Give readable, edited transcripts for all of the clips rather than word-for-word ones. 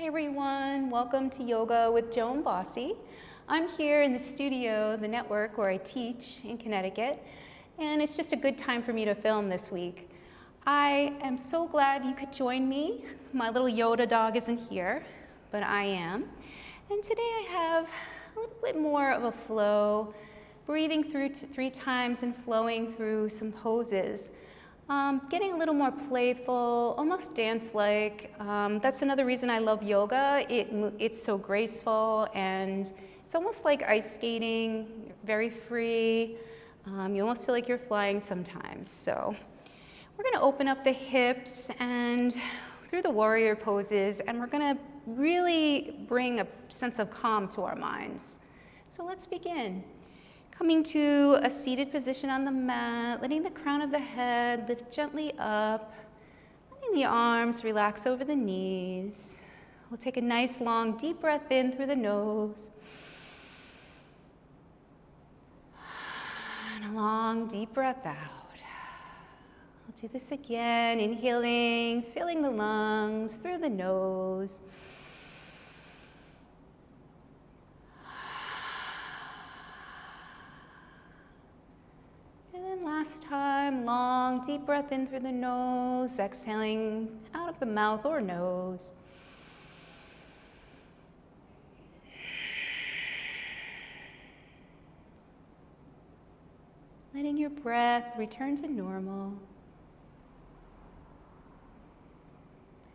everyone, welcome to Yoga with Joan Bossy. I'm here in the studio, the network where I teach in Connecticut, and it's just a good time for me to film this week. I am so glad you could join me. My little Yoda dog isn't here, but I am. And today I have a little bit more of a flow, breathing through 3 times and flowing through some poses. Getting a little more playful, almost dance-like. That's another reason I love yoga. It's so graceful and it's almost like ice skating, very free. You almost feel like you're flying sometimes. So we're gonna open up the hips and through the warrior poses, and we're gonna really bring a sense of calm to our minds. So let's begin. Coming to a seated position on the mat, letting the crown of the head lift gently up, letting the arms relax over the knees. We'll take a nice long deep breath in through the nose. And a long deep breath out. We'll do this again, inhaling, filling the lungs through the nose. Last time, long, deep breath in through the nose, exhaling out of the mouth or nose. Letting your breath return to normal.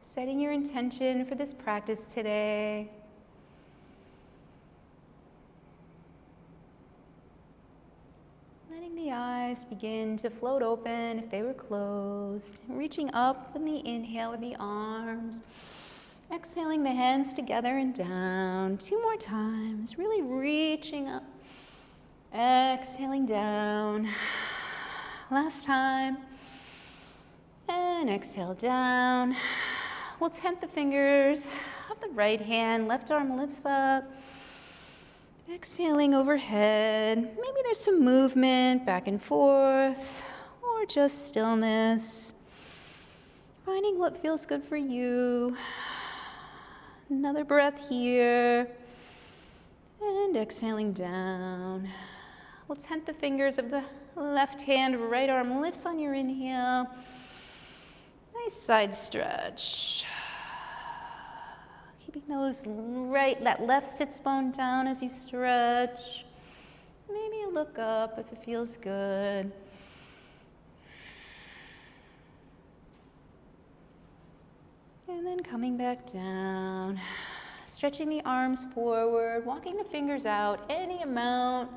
Setting your intention for this practice today. Letting the eyes begin to float open if they were closed. Reaching up in the inhale with the arms. Exhaling the hands together and down. 2 more times. Really reaching up. Exhaling down. Last time. And exhale down. We'll tent the fingers of the right hand. Left arm lifts up. Exhaling overhead. Maybe there's some movement back and forth or just stillness. Finding what feels good for you. Another breath here. And exhaling down. We'll tent the fingers of the left hand. Right arm lifts on your inhale. Nice side stretch. Keeping that left sits bone down as you stretch. Maybe you look up if it feels good. And then coming back down. Stretching the arms forward, walking the fingers out any amount.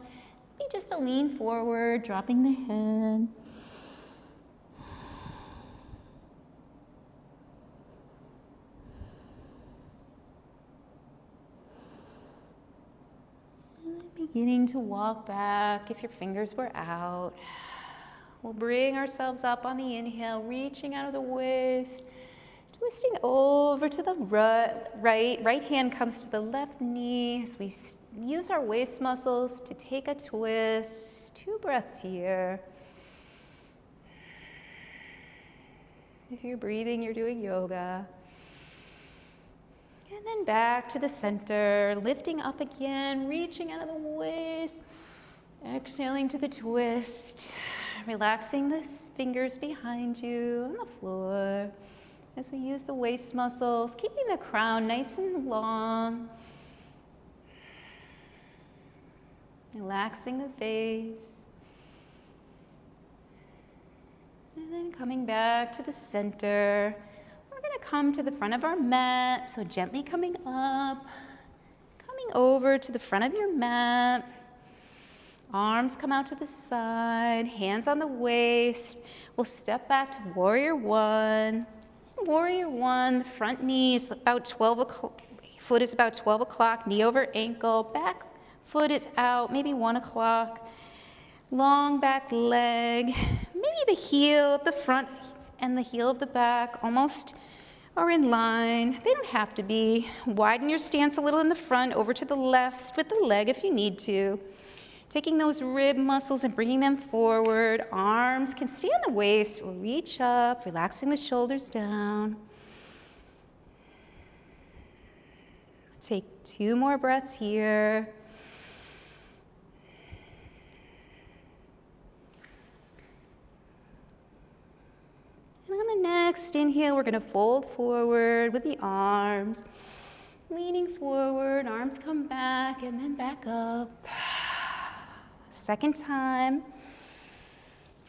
Maybe just a lean forward, dropping the head. Beginning to walk back if your fingers were out. We'll bring ourselves up on the inhale, reaching out of the waist, twisting over to the right hand comes to the left knee as we use our waist muscles to take a twist. 2 breaths here. If you're breathing, you're doing yoga. And then back to the center, lifting up again, reaching out of the waist, exhaling to the twist, relaxing the fingers behind you on the floor as we use the waist muscles, keeping the crown nice and long, relaxing the face, and then coming back to the center. We're going to come to the front of our mat, so gently coming up, coming over to the front of your mat. Arms come out to the side, hands on the waist. We'll step back to Warrior One. Warrior One, the front knee is about 12 o'clock, foot is about 12 o'clock, knee over ankle, back foot is out, maybe 1 o'clock. Long back leg, maybe the heel of the front and the heel of the back almost are in line. They don't have to be. Widen your stance a little in the front, over to the left with the leg if you need to. Taking those rib muscles and bringing them forward. Arms can stay on the waist. Reach up, relaxing the shoulders down. Take 2 more breaths here. And on the next inhale, we're going to fold forward with the arms. Leaning forward, arms come back and then back up. Second time.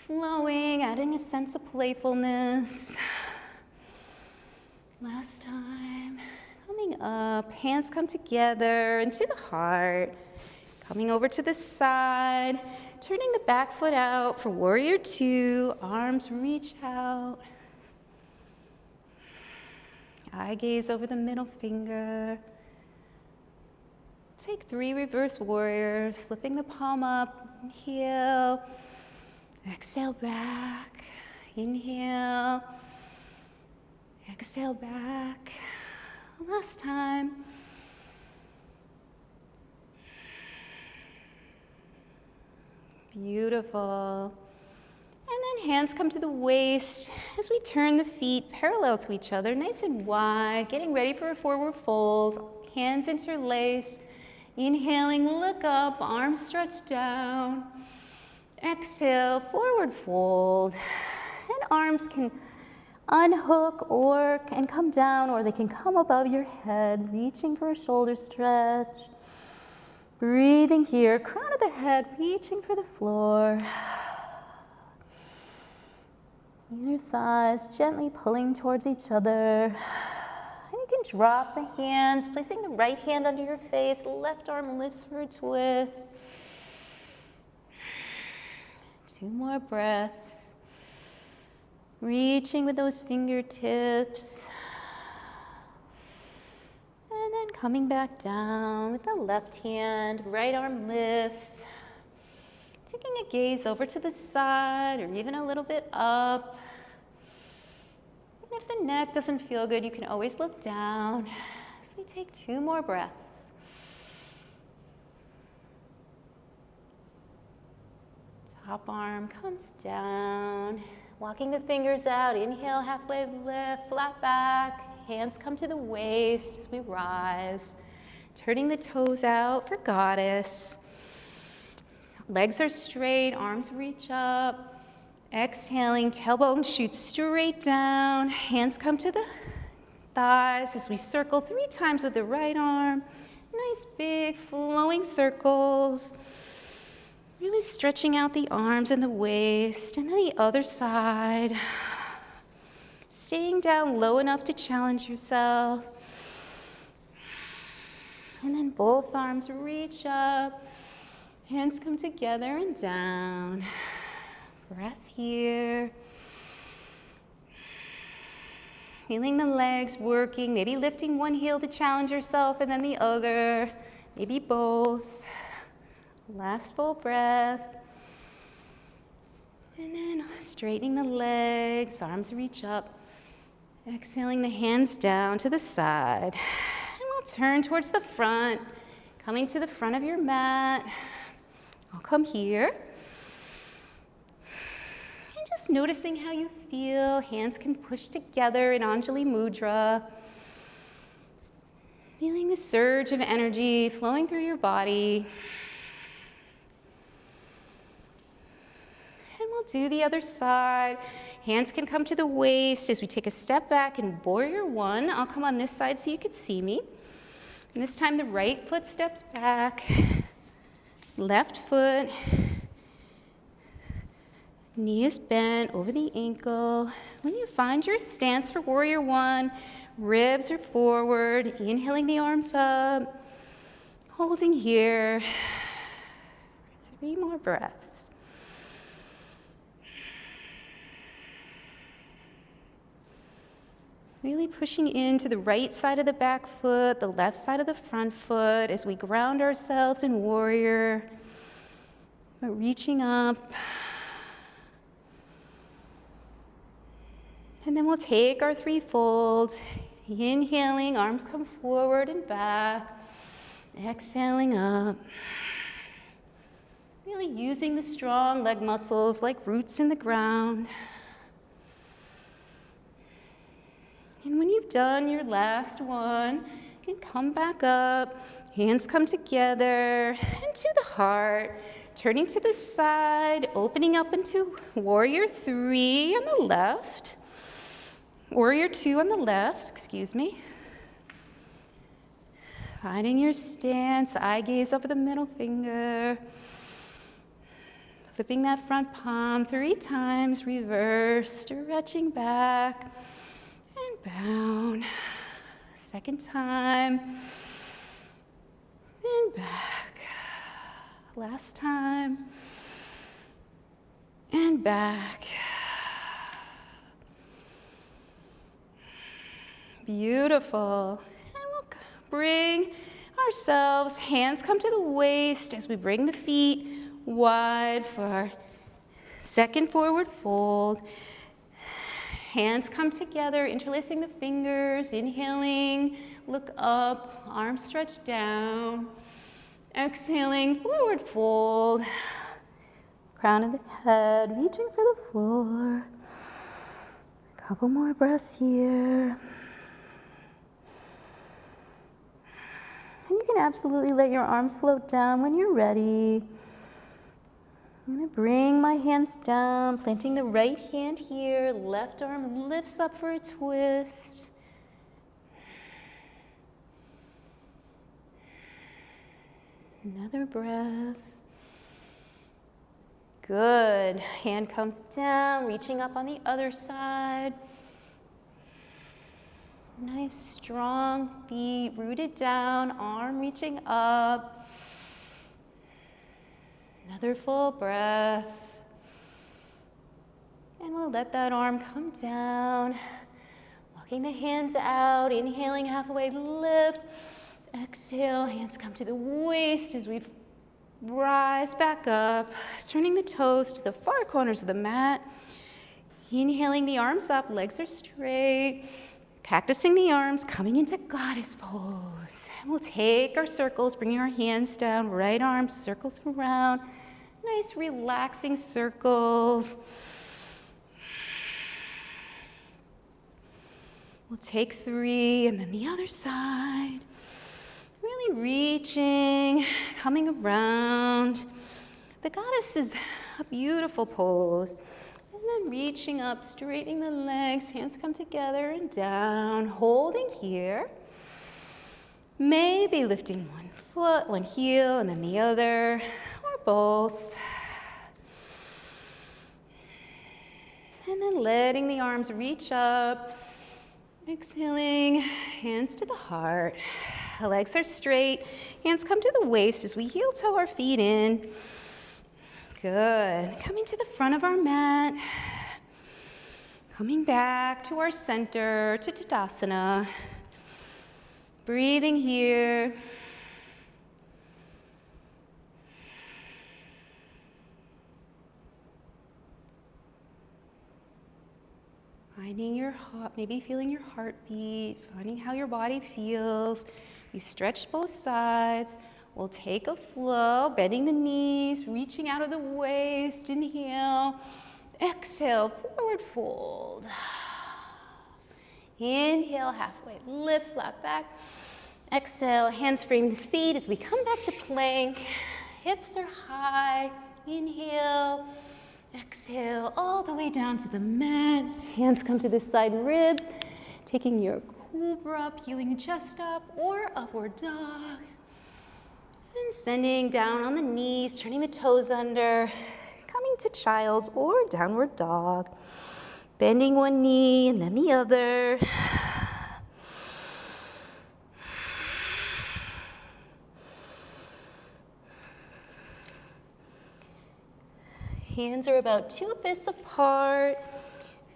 Flowing, adding a sense of playfulness. Last time. Coming up, hands come together into the heart. Coming over to the side. Turning the back foot out for warrior 2. Arms reach out. Eye gaze over the middle finger. Take 3 reverse warriors, flipping the palm up. Inhale. Exhale back. Inhale. Exhale back. Last time. Beautiful. And then hands come to the waist as we turn the feet parallel to each other, nice and wide, getting ready for a forward fold. Hands interlace. Inhaling, look up, arms stretch down. Exhale, forward fold. And arms can unhook and come down, or they can come above your head, reaching for a shoulder stretch. Breathing here, crown of the head, reaching for the floor. Inner thighs gently pulling towards each other. And you can drop the hands, placing the right hand under your face, left arm lifts for a twist. 2 more breaths. Reaching with those fingertips. And then coming back down with the left hand, right arm lifts. Taking a gaze over to the side or even a little bit up. And if the neck doesn't feel good, you can always look down. So we take 2 more breaths. Top arm comes down. Walking the fingers out. Inhale, halfway lift, flat back. Hands come to the waist as we rise. Turning the toes out for goddess. Legs are straight, arms reach up. Exhaling, tailbone shoots straight down. Hands come to the thighs as we circle 3 times with the right arm. Nice big flowing circles. Really stretching out the arms and the waist. And then the other side. Staying down low enough to challenge yourself. And then both arms reach up. Hands come together and down. Breath here. Feeling the legs working, maybe lifting one heel to challenge yourself and then the other, maybe both. Last full breath. And then straightening the legs, arms reach up. Exhaling the hands down to the side. And we'll turn towards the front, coming to the front of your mat. I'll come here. And just noticing how you feel. Hands can push together in Anjali Mudra. Feeling the surge of energy flowing through your body. And we'll do the other side. Hands can come to the waist as we take a step back in warrior 1. I'll come on this side so you can see me. And this time the right foot steps back. Left foot, knee is bent over the ankle. When you find your stance for warrior 1, ribs are forward, inhaling the arms up, holding here. 3 more breaths. Really pushing into the right side of the back foot, the left side of the front foot as we ground ourselves in warrior. But reaching up. And then we'll take our 3 folds. Inhaling, arms come forward and back. Exhaling up. Really using the strong leg muscles like roots in the ground. And when you've done your last one, you can come back up. Hands come together into the heart, turning to the side, opening up into warrior 3 on the left, warrior 2 on the left, excuse me. Finding your stance, eye gaze over the middle finger. Flipping that front palm 3 times, reverse, stretching back and down. Second time, and back. Last time, and back. Beautiful. And we'll bring ourselves, hands come to the waist as we bring the feet wide for our second forward fold. Hands come together, interlacing the fingers, inhaling, look up, arms stretch down. Exhaling, forward fold. Crown of the head, reaching for the floor. A couple more breaths here. And you can absolutely let your arms float down when you're ready. I'm going to bring my hands down, planting the right hand here. Left arm lifts up for a twist. Another breath. Good. Hand comes down, reaching up on the other side. Nice, strong feet rooted down, arm reaching up. Another full breath. And we'll let that arm come down. Walking the hands out, inhaling halfway lift. Exhale, hands come to the waist as we rise back up, turning the toes to the far corners of the mat. Inhaling the arms up, legs are straight. Cactusing the arms, coming into goddess pose. And we'll take our circles, bringing our hands down, right arm circles around. Nice relaxing circles. We'll take 3 and then the other side. Really reaching, coming around. The goddess is a beautiful pose. And then reaching up, straightening the legs, hands come together and down, holding here. Maybe lifting one foot, one heel, and then the other, or both. And then letting the arms reach up. Exhaling, hands to the heart. Legs are straight, hands come to the waist as we heel toe our feet in. Good. Coming to the front of our mat. Coming back to our center, to Tadasana. Breathing here. Finding your heart, maybe feeling your heartbeat, finding how your body feels. You stretch both sides. We'll take a flow, bending the knees, reaching out of the waist. Inhale. Exhale, forward fold. Inhale, halfway lift, flat back. Exhale, hands frame the feet as we come back to plank. Hips are high. Inhale. Exhale, all the way down to the mat. Hands come to the side ribs. Taking your cobra up, heeling chest up, or upward dog. And sending down on the knees, turning the toes under. Coming to child's or downward dog. Bending one knee and then the other. Hands are about 2 fists apart.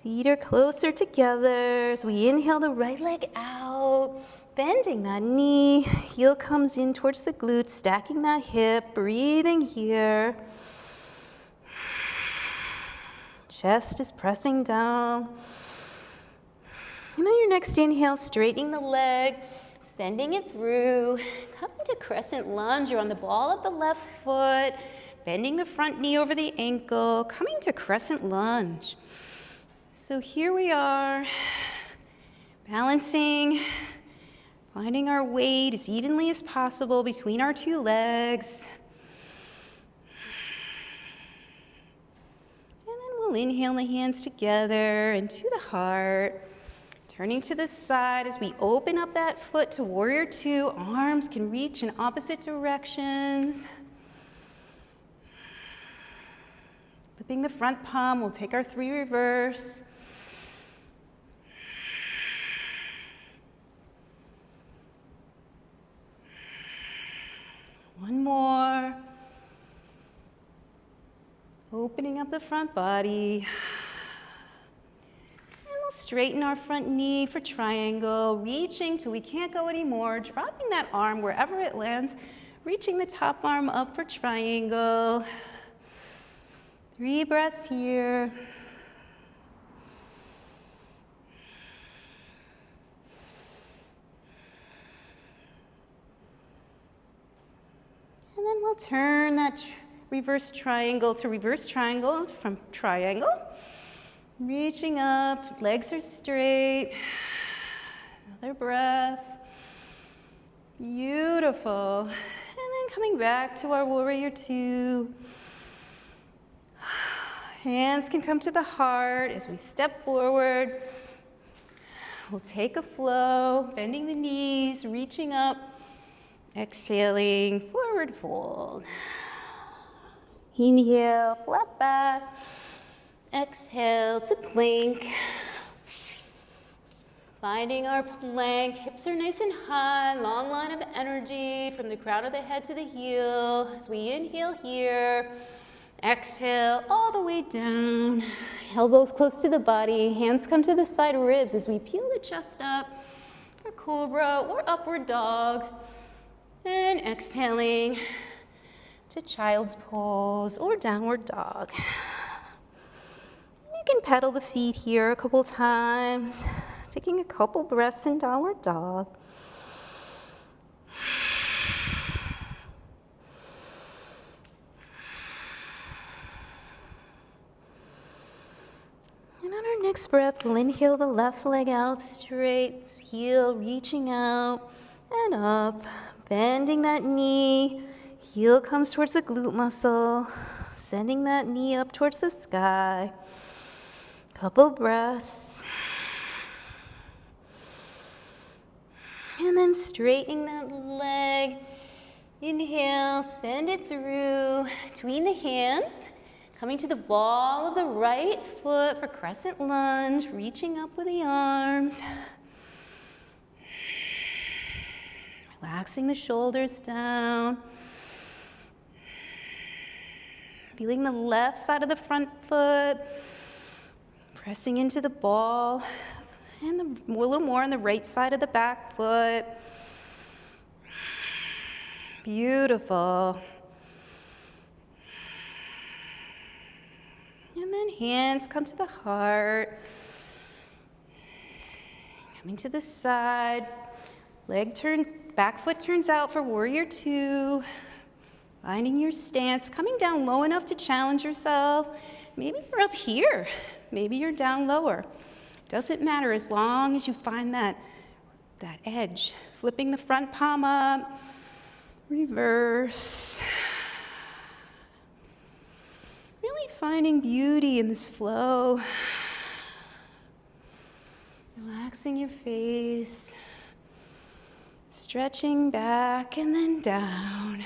Feet are closer together. As we inhale the right leg out, bending that knee. Heel comes in towards the glutes, stacking that hip, breathing here. Chest is pressing down. And on your next inhale, straightening the leg, sending it through. Coming to crescent lunge. You're on the ball of the left foot. Bending the front knee over the ankle, coming to crescent lunge. So here we are, Balancing, finding our weight as evenly as possible between our two legs. And then we'll inhale the hands together into the heart. Turning to the side as we open up that foot to warrior two. Arms can reach in opposite directions. Flipping the front palm, we'll take our 3 reverse. One more. Opening up the front body. Straighten our front knee for triangle, reaching till we can't go anymore, dropping that arm wherever it lands, reaching the top arm up for triangle. 3 breaths here. And then we'll turn that reverse triangle to reverse triangle from triangle. Reaching up, legs are straight. Another breath. Beautiful. And then coming back to our warrior two. Hands can come to the heart as we step forward. We'll take a flow, bending the knees, reaching up, exhaling, forward fold. Inhale, flat back. Exhale to plank. Finding our plank, hips are nice and high, long line of energy from the crown of the head to the heel. As we inhale here, exhale all the way down. Elbows close to the body, hands come to the side ribs as we peel the chest up for cobra or upward dog. And exhaling to child's pose or downward dog. You can pedal the feet here a couple times, taking a couple breaths in downward dog. And on our next breath, we'll inhale the left leg out straight, heel reaching out and up, bending that knee. Heel comes towards the glute muscle, sending that knee up towards the sky. Couple breaths. And then straightening that leg. Inhale, send it through between the hands. Coming to the ball of the right foot for crescent lunge, reaching up with the arms. Relaxing the shoulders down. Feeling the left side of the front foot. Pressing into the ball, and a little more on the right side of the back foot. Beautiful. And then hands come to the heart. Coming to the side. Leg turns, back foot turns out for warrior two. Finding your stance, coming down low enough to challenge yourself. Maybe you're up here. Maybe you're down lower. Doesn't matter as long as you find that edge. Flipping the front palm up. Reverse. Really finding beauty in this flow. Relaxing your face. Stretching back and then down.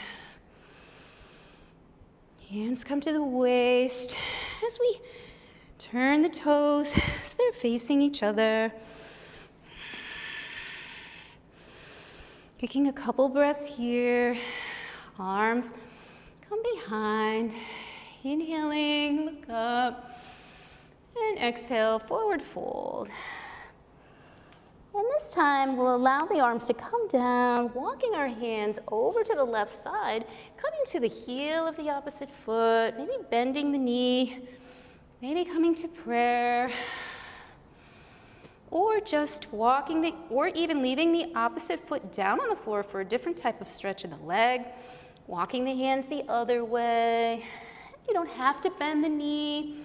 Hands come to the waist as we turn the toes so they're facing each other. Taking a couple breaths here. Arms come behind. Inhaling, look up. And exhale, forward fold. And this time, we'll allow the arms to come down, walking our hands over to the left side, coming to the heel of the opposite foot, maybe bending the knee, maybe coming to prayer, or just walking, or even leaving the opposite foot down on the floor for a different type of stretch of the leg, walking the hands the other way. You don't have to bend the knee.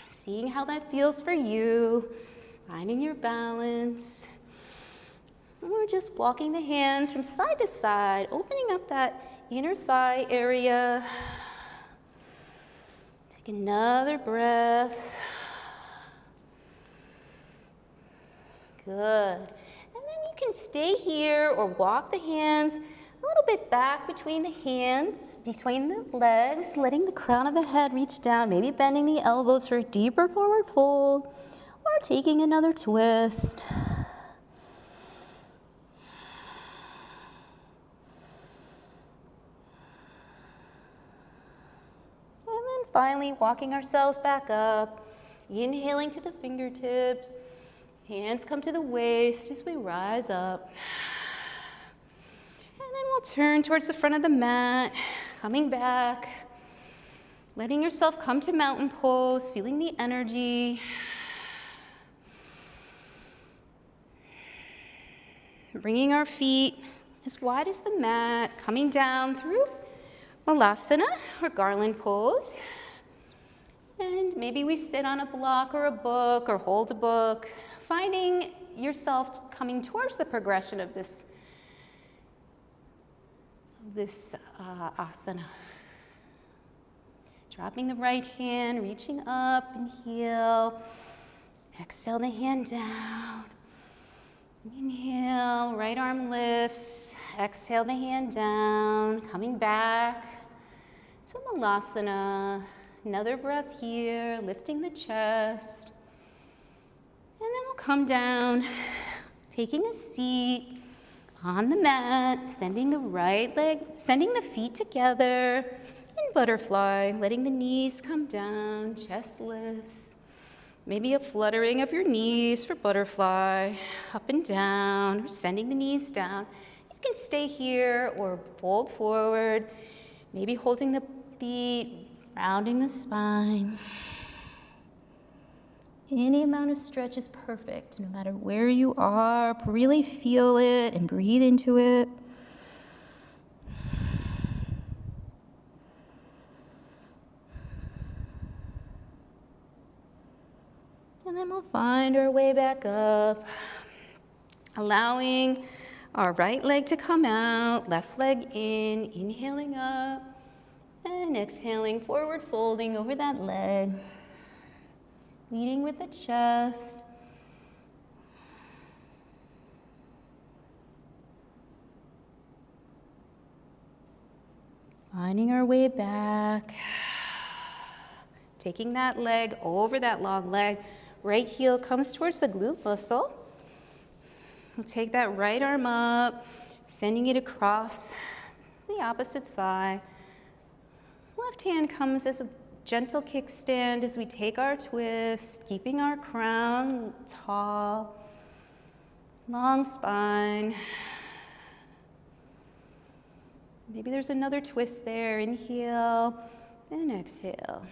Seeing how that feels for you. finding your balance. And we're just walking the hands from side to side, opening up that inner thigh area. Take another breath. Good. And then you can stay here or walk the hands a little bit back between the hands, between the legs, letting the crown of the head reach down, maybe bending the elbows for a deeper forward fold, or taking another twist. And then finally walking ourselves back up, inhaling to the fingertips, hands come to the waist as we rise up. And then we'll turn towards the front of the mat, coming back, letting yourself come to mountain pose, feeling the energy. Bringing our feet as wide as the mat, coming down through Malasana or garland pose. And maybe we sit on a block or a book or hold a book, finding yourself coming towards the progression of this asana. Dropping the right hand, reaching up, inhale. Exhale the hand down. Inhale, right arm lifts. Exhale the hand down, coming back to Malasana. Another breath here, lifting the chest. And then we'll come down, taking a seat on the mat, sending the feet together in butterfly, letting the knees come down, chest lifts. Maybe a fluttering of your knees for butterfly, up and down, or sending the knees down. You can stay here or fold forward, maybe holding the feet, rounding the spine. Any amount of stretch is perfect, no matter where you are. Really feel it and breathe into it. And then we'll find our way back up, allowing our right leg to come out, left leg in, inhaling up, and exhaling, forward folding over that leg. Leading with the chest. Finding our way back. Taking that leg over that long leg. Right heel comes towards the glute muscle. We'll take that right arm up, sending it across the opposite thigh. Left hand comes as a gentle kickstand as we take our twist, keeping our crown tall, long spine. Maybe there's another twist there. Inhale and exhale.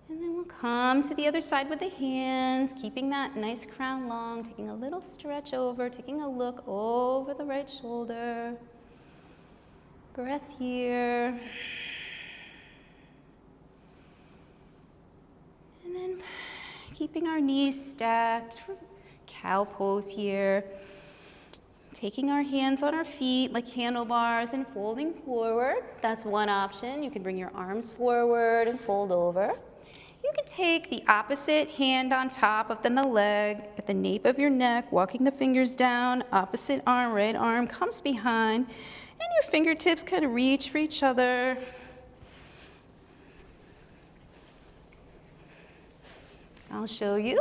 And then we'll come to the other side with the hands, keeping that nice crown long, taking a little stretch over, taking a look over the right shoulder. Breath here. And then keeping our knees stacked for cow pose here. Taking our hands on our feet like handlebars and folding forward. That's one option. You can bring your arms forward and fold over. You can take the opposite hand on top of the leg at the nape of your neck, walking the fingers down. Opposite arm, right arm comes behind. And your fingertips kind of reach for each other. I'll show you.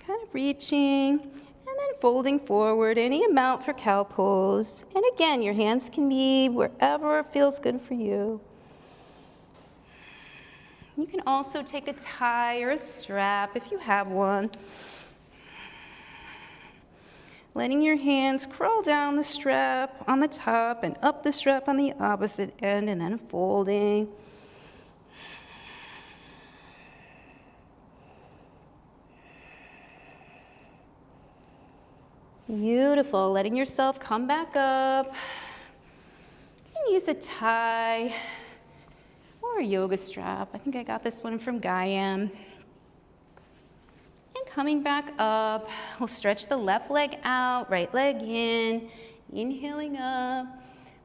Kind of reaching and then folding forward any amount for cow pose. And again, your hands can be wherever feels good for you. You can also take a tie or a strap if you have one. Letting your hands crawl down the strap on the top and up the strap on the opposite end, and then folding. Beautiful. Letting yourself come back up. You can use a tie or or a yoga strap. I think I got this one from Gaiam. And coming back up, we'll stretch the left leg out, right leg in, inhaling up,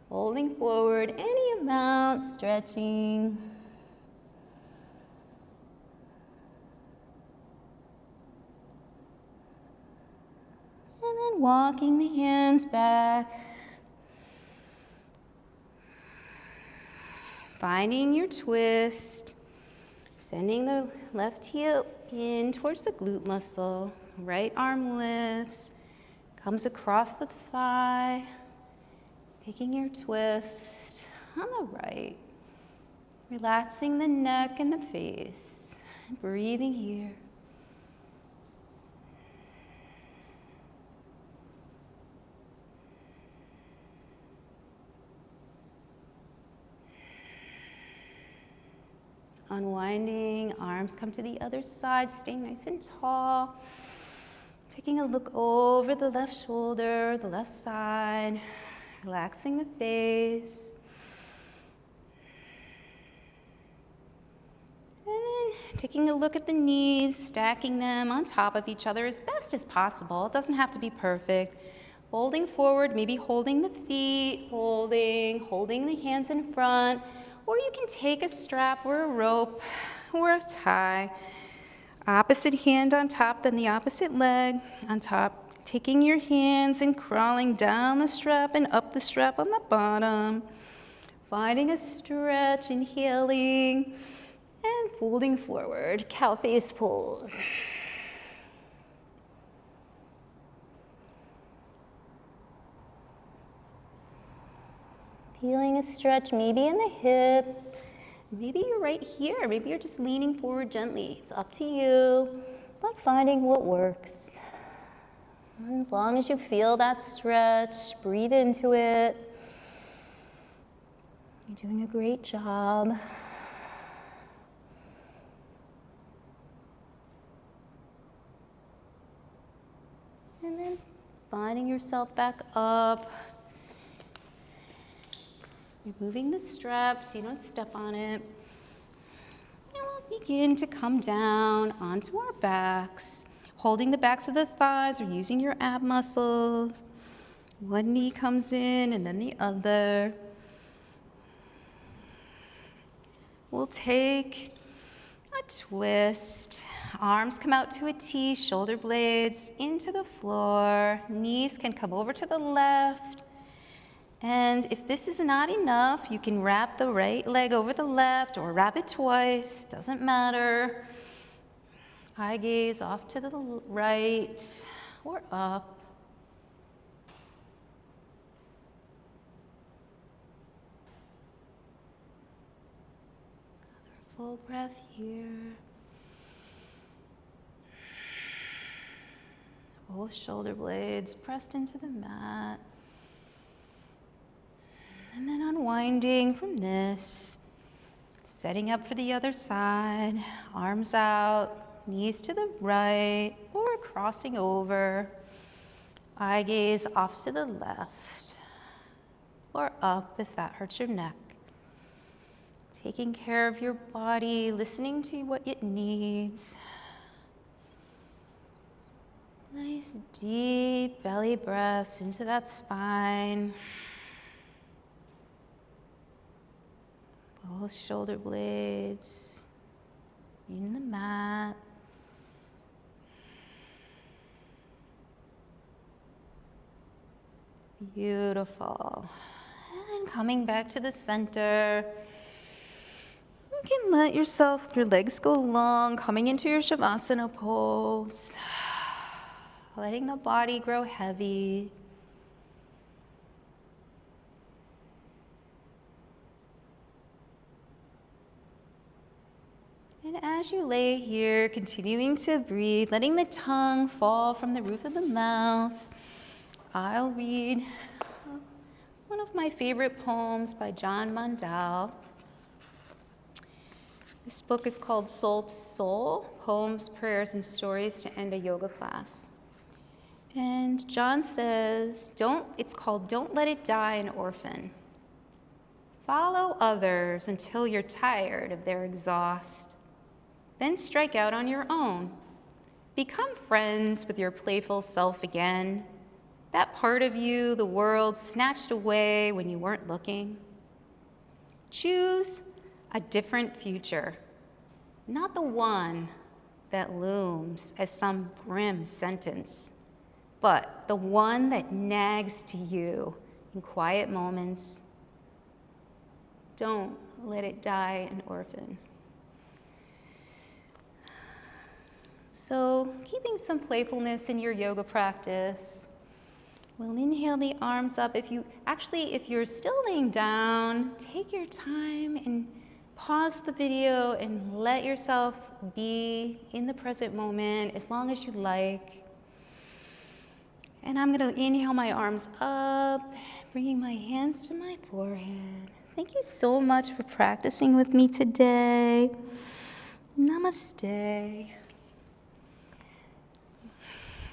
folding forward, any amount, stretching. And then walking the hands back. Finding your twist. Sending the left heel in towards the glute muscle. Right arm lifts. Comes across the thigh. Taking your twist on the right. Relaxing the neck and the face. Breathing here. Unwinding, arms come to the other side, staying nice and tall. Taking a look over the left shoulder, the left side, relaxing the face. And then taking a look at the knees, stacking them on top of each other as best as possible. It doesn't have to be perfect. Folding forward, maybe holding the feet, holding the hands in front. Or you can take a strap or a rope or a tie. Opposite hand on top, then the opposite leg on top. Taking your hands and crawling down the strap and up the strap on the bottom. Finding a stretch, inhaling, and folding forward. Cow face pose. Feeling a stretch maybe in the hips. Maybe you're right here. Maybe you're just leaning forward gently. It's up to you, but finding what works. And as long as you feel that stretch, breathe into it. You're doing a great job. And then finding yourself back up. Removing the strap so you don't step on it. And we'll begin to come down onto our backs, holding the backs of the thighs or using your ab muscles. One knee comes in and then the other. We'll take a twist. Arms come out to a T, shoulder blades into the floor. Knees can come over to the left. And if this is not enough, you can wrap the right leg over the left or wrap it twice, doesn't matter. Eye gaze off to the right or up. Another full breath here. Both shoulder blades pressed into the mat. And then unwinding from this, setting up for the other side, arms out, knees to the right, or crossing over, eye gaze off to the left, or up if that hurts your neck. Taking care of your body, listening to what it needs. Nice deep belly breaths into that spine. Both shoulder blades in the mat. Beautiful. And then coming back to the center. You can let your legs go long, coming into your Shavasana pose. Letting the body grow heavy. And as you lay here, continuing to breathe, letting the tongue fall from the roof of the mouth, I'll read one of my favorite poems by Mundahl. This book is called Soul to Soul, Poems, Prayers, and Stories to End a Yoga Class. And John says, it's called Don't Let It Die an Orphan. Follow others until you're tired of their exhaust. Then strike out on your own. Become friends with your playful self again. That part of you the world snatched away when you weren't looking. Choose a different future, not the one that looms as some grim sentence, but the one that nags to you in quiet moments. Don't let it die an orphan. So, keeping some playfulness in your yoga practice, we'll inhale the arms up. If you're still laying down, take your time and pause the video and let yourself be in the present moment as long as you like. And I'm going to inhale my arms up, bringing my hands to my forehead. Thank you so much for practicing with me today. Namaste.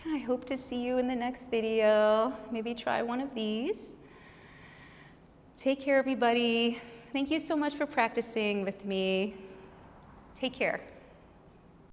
I hope to see you in the next video. Maybe try one of these. Take care, everybody. Thank you so much for practicing with me. Take care.